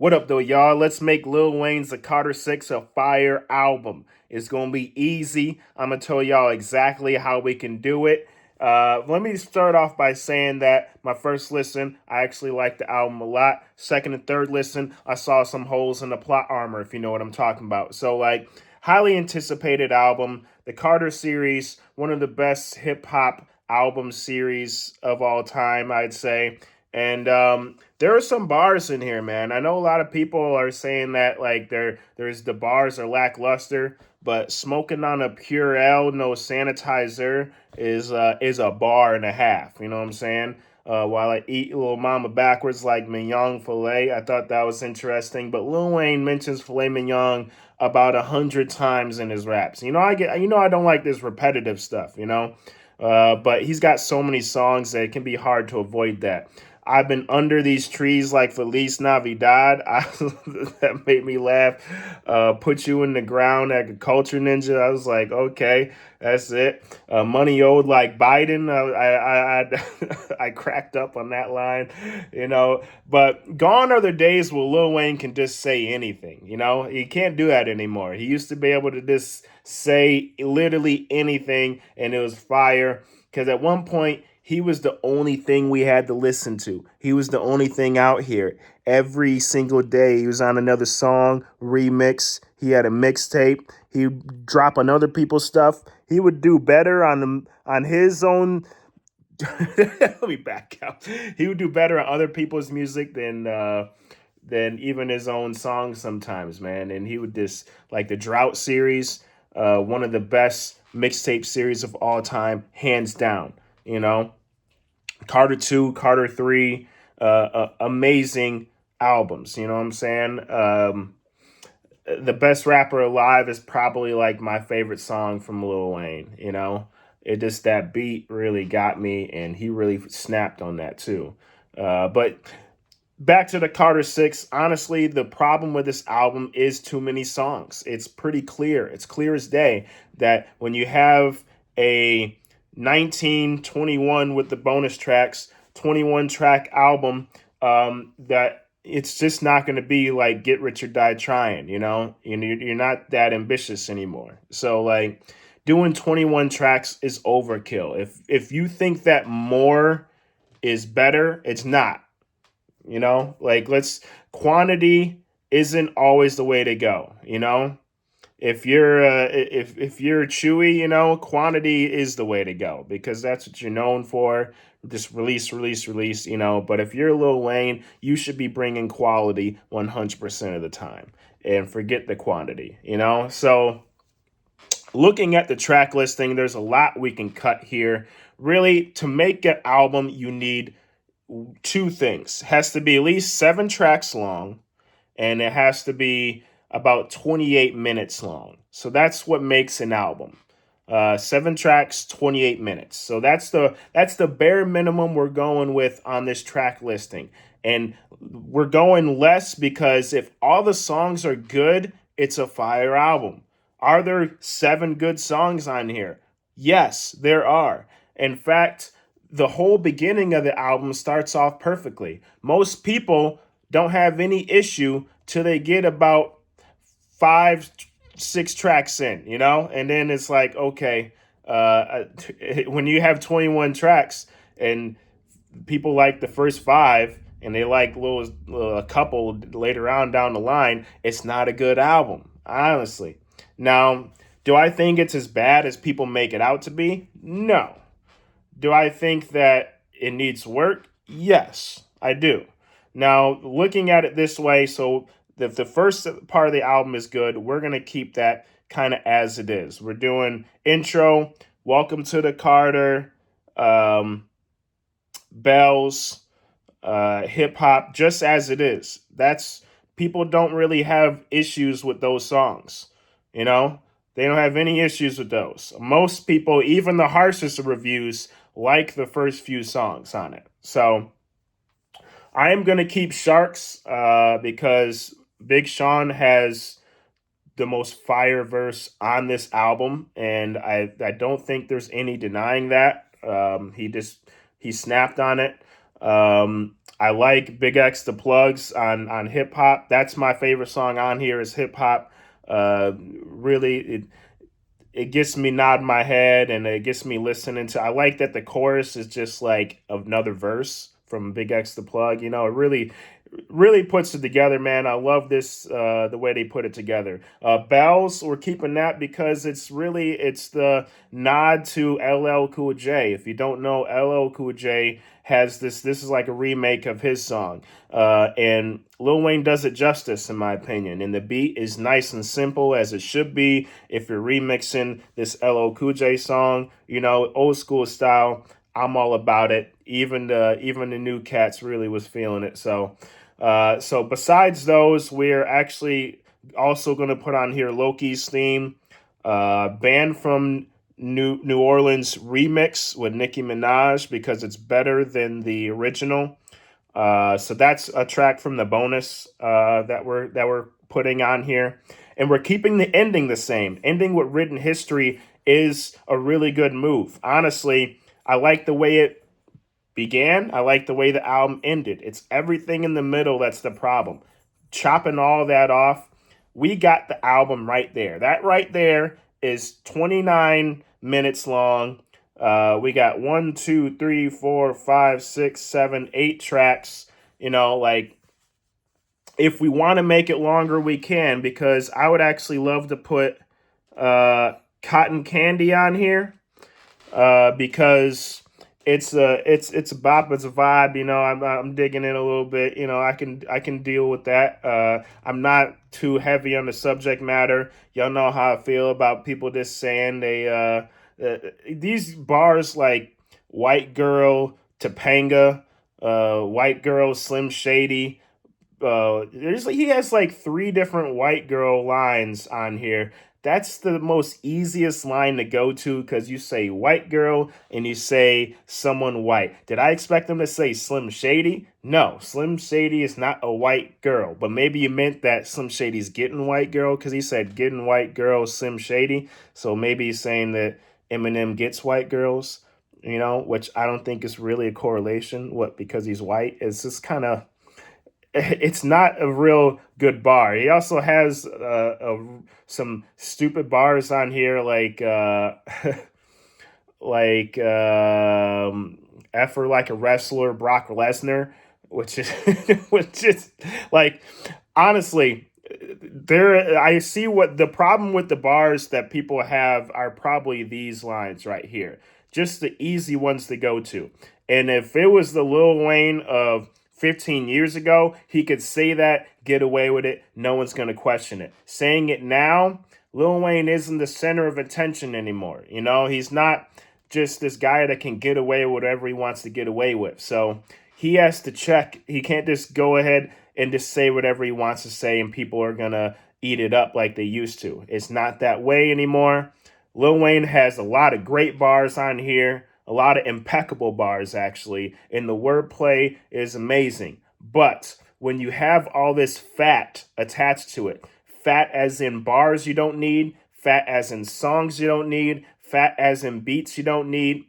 What up, though, y'all? Let's make Lil Wayne's The Carter 6 a fire album. It's going to be easy. I'm going to tell y'all exactly how we can do it. Let me start off by saying that my first listen, I actually liked the album a lot. Second and third listen, I saw some holes in the plot armor, if you know what I'm talking about. So, like, highly anticipated album. The Carter series, one of the best hip hop album series of all time, I'd say. And there are some bars in here, man. I know a lot of people are saying that like there's the bars are lackluster, but smoking on a Purell no sanitizer is a bar and a half. You know what I'm saying? While I eat little mama backwards like mignon filet, I thought that was interesting. But Lil Wayne mentions filet mignon about 100 times in his raps. I don't like this repetitive stuff. But he's got so many songs that it can be hard to avoid that. I've been under these trees like Feliz Navidad. That made me laugh. Put you in the ground, agriculture ninja. I was like, okay, that's it. Money owed like Biden. I cracked up on that line, But gone are the days where Lil Wayne can just say anything. He can't do that anymore. He used to be able to just say literally anything, and it was fire. Because at one point, he was the only thing we had to listen to. He was the only thing out here. Every single day, he was on another song, remix. He had a mixtape. He would drop on other people's stuff. He would do better on his own. Let me back out. He would do better on other people's music than even his own songs sometimes, man. And he would just like the Drought series, one of the best mixtape series of all time, hands down. You know, Carter 2, Carter 3, amazing albums. You know what I'm saying? The best rapper alive is probably like my favorite song from Lil Wayne. It just that beat really got me, and he really snapped on that too. But back to the Carter 6. Honestly, the problem with this album is too many songs. It's pretty clear. It's clear as day that when you have a 1921 with the bonus tracks, 21 track album, that it's just not going to be like Get Rich or Die Trying, you're not that ambitious anymore. So like doing 21 tracks is overkill. If you think that more is better, it's not. Like let's quantity isn't always the way to go. If you're Chewy, quantity is the way to go because that's what you're known for. Just release, release, release. But if you're Lil Wayne, you should be bringing quality 100% of the time and forget the quantity. So looking at the track listing, there's a lot we can cut here. Really, to make an album, you need two things. It has to be at least 7 tracks long, and it has to be about 28 minutes long. So that's what makes an album. 7 tracks, 28 minutes. So that's the bare minimum we're going with on this track listing. And we're going less because if all the songs are good, it's a fire album. Are there 7 good songs on here? Yes, there are. In fact, the whole beginning of the album starts off perfectly. Most people don't have any issue till they get about 5, 6 tracks in, and then it's like, okay, when you have 21 tracks and people like the first 5 and they like a couple later on down the line, it's not a good album, honestly. Now, do I think it's as bad as people make it out to be? No. Do I think that it needs work? Yes, I do. Now, looking at it this way, so if the first part of the album is good, we're going to keep that kind of as it is. We're doing intro, welcome to the Carter, bells, hip hop, just as it is. People don't really have issues with those songs. They don't have any issues with those. Most people, even the harshest of reviews, like the first few songs on it. So I am going to keep Sharks because Big Sean has the most fire verse on this album, and I don't think there's any denying that. He snapped on it. I like Big X the Plugs on hip hop. That's my favorite song on here is hip hop. Really, it gets me nodding my head and it gets me listening to. I like that the chorus is just like another verse from Big X the Plug. You know, it really puts it together, man. I love this the way they put it together. Bells, we're keeping that because it's the nod to LL Cool J. If you don't know, LL Cool J has this is like a remake of his song. And Lil Wayne does it justice, in my opinion. And the beat is nice and simple as it should be. If you're remixing this LL Cool J song, you know, old school style, I'm all about it. Even the new cats really was feeling it. So besides those, we're actually also going to put on here Loki's theme, banned from New Orleans remix with Nicki Minaj because it's better than the original. So that's a track from the bonus that we're putting on here, and we're keeping the ending the same. Ending with written history is a really good move. Honestly, I like the way it began. I like the way the album ended. It's everything in the middle that's the problem. Chopping all that off, we got the album right there. That right there is 29 minutes long. We got 8 tracks. You know, like if we want to make it longer, we can, because I would actually love to put Cotton Candy on here because it's a bop, it's a vibe. You know, I'm digging in a little bit. You know, I can deal with that. I'm not too heavy on the subject matter. Y'all know how I feel about people just saying these bars like white girl Topanga, white girl Slim Shady. He has like 3 different white girl lines on here. That's the most easiest line to go to because you say white girl and you say someone white. Did I expect them to say Slim Shady? No, Slim Shady is not a white girl. But maybe you meant that Slim Shady's getting white girl because he said getting white girl Slim Shady. So maybe he's saying that Eminem gets white girls, you know, which I don't think is really a correlation. What, because he's white? It's just kind of, it's not a real good bar. He also has some stupid bars on here, like like Effer like a wrestler, Brock Lesnar, which is which is like, honestly, there I see what the problem with the bars that people have are probably these lines right here. Just the easy ones to go to. And if it was the Lil Wayne of 15 years ago, he could say that, get away with it. No one's going to question it. Saying it now, Lil Wayne isn't the center of attention anymore. You know, he's not just this guy that can get away with whatever he wants to get away with. So he has to check. He can't just go ahead and just say whatever he wants to say and people are going to eat it up like they used to. It's not that way anymore. Lil Wayne has a lot of great bars on here, a lot of impeccable bars, actually, and the wordplay is amazing. But when you have all this fat attached to it, fat as in bars you don't need, fat as in songs you don't need, fat as in beats you don't need,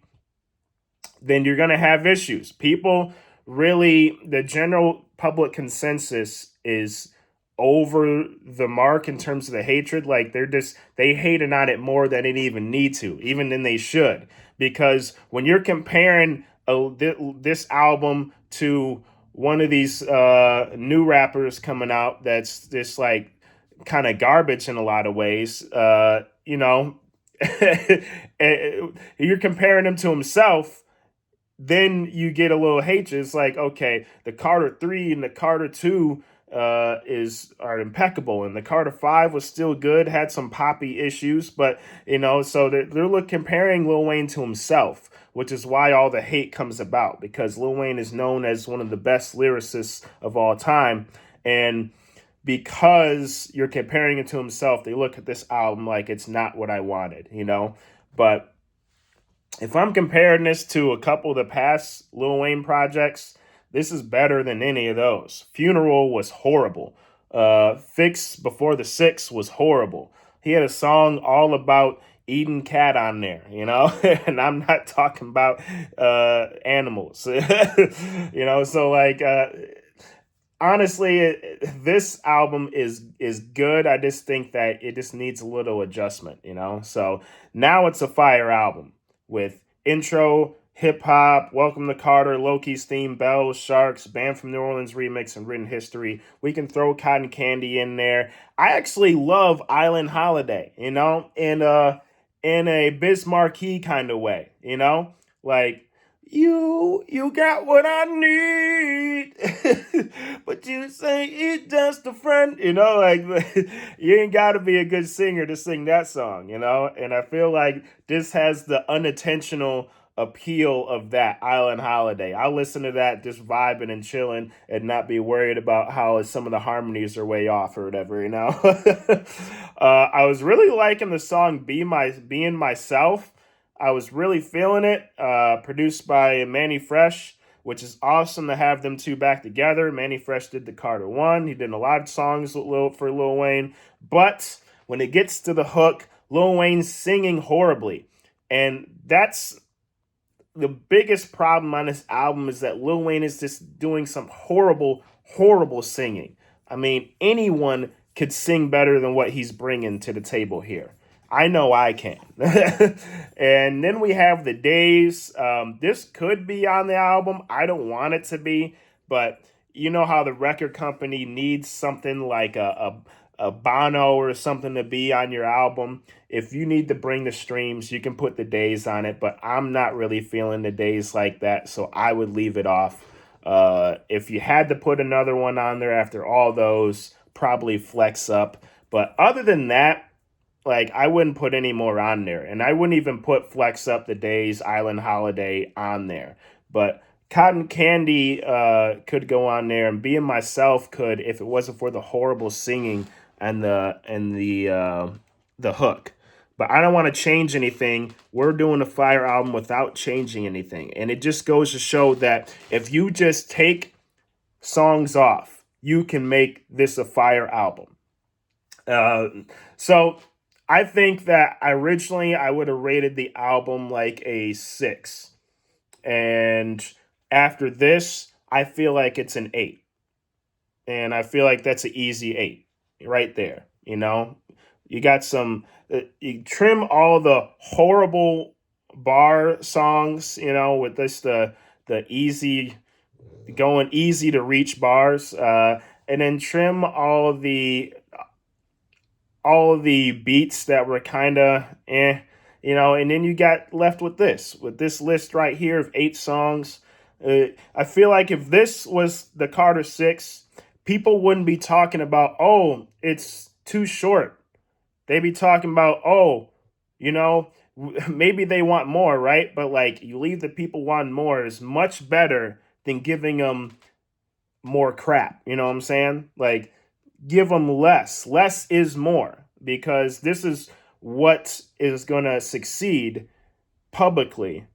then you're going to have issues. People really, the general public consensus is over the mark in terms of the hatred. Like they hated on it more than it even need to, even than they should. Because when you're comparing this album to one of these new rappers coming out that's just like kind of garbage in a lot of ways, you know, you're comparing him to himself, then you get a little hatred. It's like, okay, the Carter 3 and the Carter 2 are impeccable, and the Carter 5 was still good, had some poppy issues, but you know, so they're comparing Lil Wayne to himself, which is why all the hate comes about, because Lil Wayne is known as one of the best lyricists of all time, and because you're comparing it to himself, they look at this album like it's not what I wanted, you know. But if I'm comparing this to a couple of the past Lil Wayne projects, this is better than any of those. Funeral was horrible. Fix Before the Six was horrible. He had a song all about eating cat on there, and I'm not talking about animals, so like honestly, this album is good. I just think that it just needs a little adjustment. So now it's a fire album with intro, hip hop, Welcome to Carter, Loki's theme, Bells, Sharks, Band from New Orleans remix, and Written History. We can throw Cotton Candy in there. I actually love Island Holiday, in a Bismarcky kind of way, like you got what I need, but you say it just a friend, like you ain't got to be a good singer to sing that song, and I feel like this has the unintentional appeal of that Island Holiday. I'll listen to that just vibing and chilling and not be worried about how some of the harmonies are way off or whatever. I was really liking the song Being Myself. I was really feeling it. Produced by Manny Fresh, which is awesome to have them two back together. Manny Fresh did the Carter one. He did a lot of songs for Lil Wayne. But when it gets to the hook, Lil Wayne's singing horribly. And that's the biggest problem on this album, is that Lil Wayne is just doing some horrible, horrible singing. I mean, anyone could sing better than what he's bringing to the table here. I know I can. And then we have The Days. This could be on the album. I don't want it to be, but you know how the record company needs something like a Bono or something to be on your album. If you need to bring the streams, you can put The Days on it, but I'm not really feeling The Days like that, so I would leave it off. If you had to put another one on there after all those, probably Flex Up. But other than that, like, I wouldn't put any more on there. And I wouldn't even put Flex Up, The Days, Island Holiday on there. But Cotton Candy could go on there, and Being Myself could, if it wasn't for the horrible singing and the hook. But I don't want to change anything. We're doing a fire album without changing anything. And it just goes to show that if you just take songs off, you can make this a fire album. So I think that originally I would have rated the album like a 6. And after this, I feel like it's an 8. And I feel like that's an easy 8 right there. You got some, you trim all the horrible bar songs, with this, the easy, going easy to reach bars, and then trim all of the beats that were kind of and then you got left with this list right here of 8 songs. I feel like if this was the Carter 6, people wouldn't be talking about, oh, it's too short. They'd be talking about, oh, maybe they want more, right? But like, you leave the people wanting more is much better than giving them more crap. You know what I'm saying? Like, give them less. Less is more, because this is what is going to succeed publicly,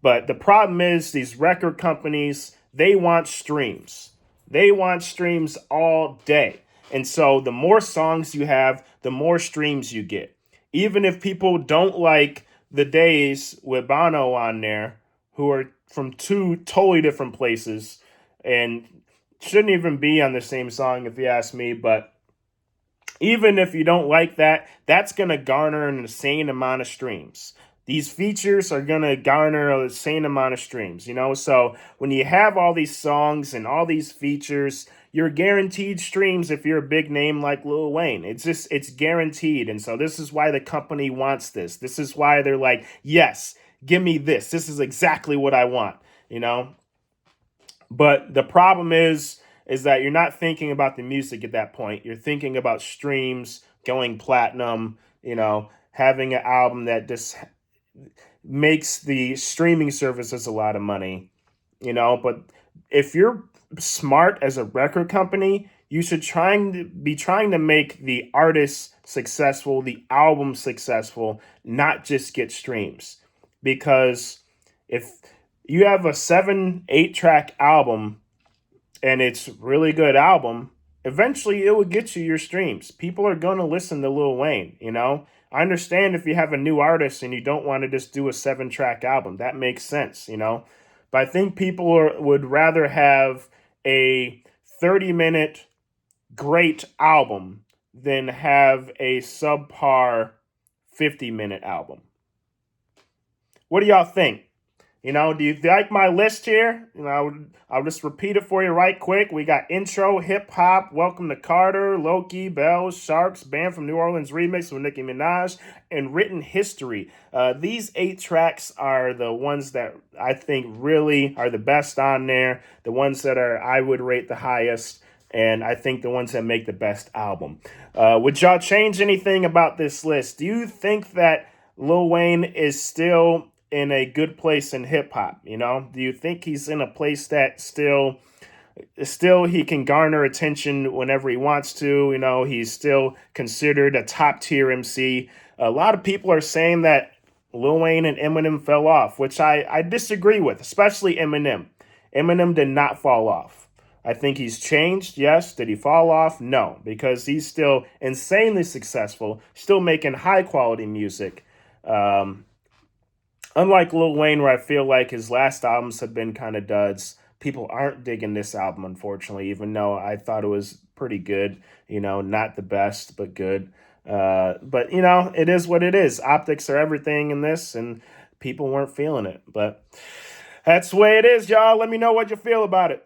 But the problem is these record companies, they want streams. They want streams all day. And so the more songs you have, the more streams you get. Even if people don't like The Days with Bono on there, who are from 2 totally different places and shouldn't even be on the same song if you ask me, but even if you don't like that, that's going to garner an insane amount of streams. These features are going to garner an insane amount of streams, So when you have all these songs and all these features, you're guaranteed streams if you're a big name like Lil Wayne. It's guaranteed. And so this is why the company wants this. This is why they're like, yes, give me this. This is exactly what I want, But the problem is that you're not thinking about the music at that point. You're thinking about streams, going platinum, having an album that just makes the streaming services a lot of money, But if you're smart as a record company, you should be trying to make the artist successful, the album successful, not just get streams. Because if you have a 7-8 track album and it's really good album, eventually it will get you your streams. People are going to listen to Lil Wayne, you know? I understand if you have a new artist and you don't want to just do a 7-track album. That makes sense, you know? But I think people would rather have a 30-minute great album than have a subpar 50-minute album. What do y'all think? You know, do you like my list here? You know, I'll just repeat it for you right quick. We got intro, hip hop, welcome to Carter, Loki, Bells, Sharks, Band from New Orleans remix with Nicki Minaj, and written history. These 8 tracks are the ones that I think really are the best on there. The ones that I would rate the highest. And I think the ones that make the best album. Would y'all change anything about this list? Do you think that Lil Wayne is still in a good place in hip hop? You know, do you think he's in a place that still he can garner attention whenever he wants to? You know, he's still considered a top tier MC. A lot of people are saying that Lil Wayne and Eminem fell off, which I disagree with, especially Eminem. Eminem did not fall off. I think he's changed, yes. Did he fall off? No, because he's still insanely successful, still making high quality music. Unlike Lil Wayne, where I feel like his last albums have been kind of duds. People aren't digging this album, unfortunately, even though I thought it was pretty good. You know, not the best, but good. But, you know, it is what it is. Optics are everything in this, and people weren't feeling it. But that's the way it is, y'all. Let me know what you feel about it.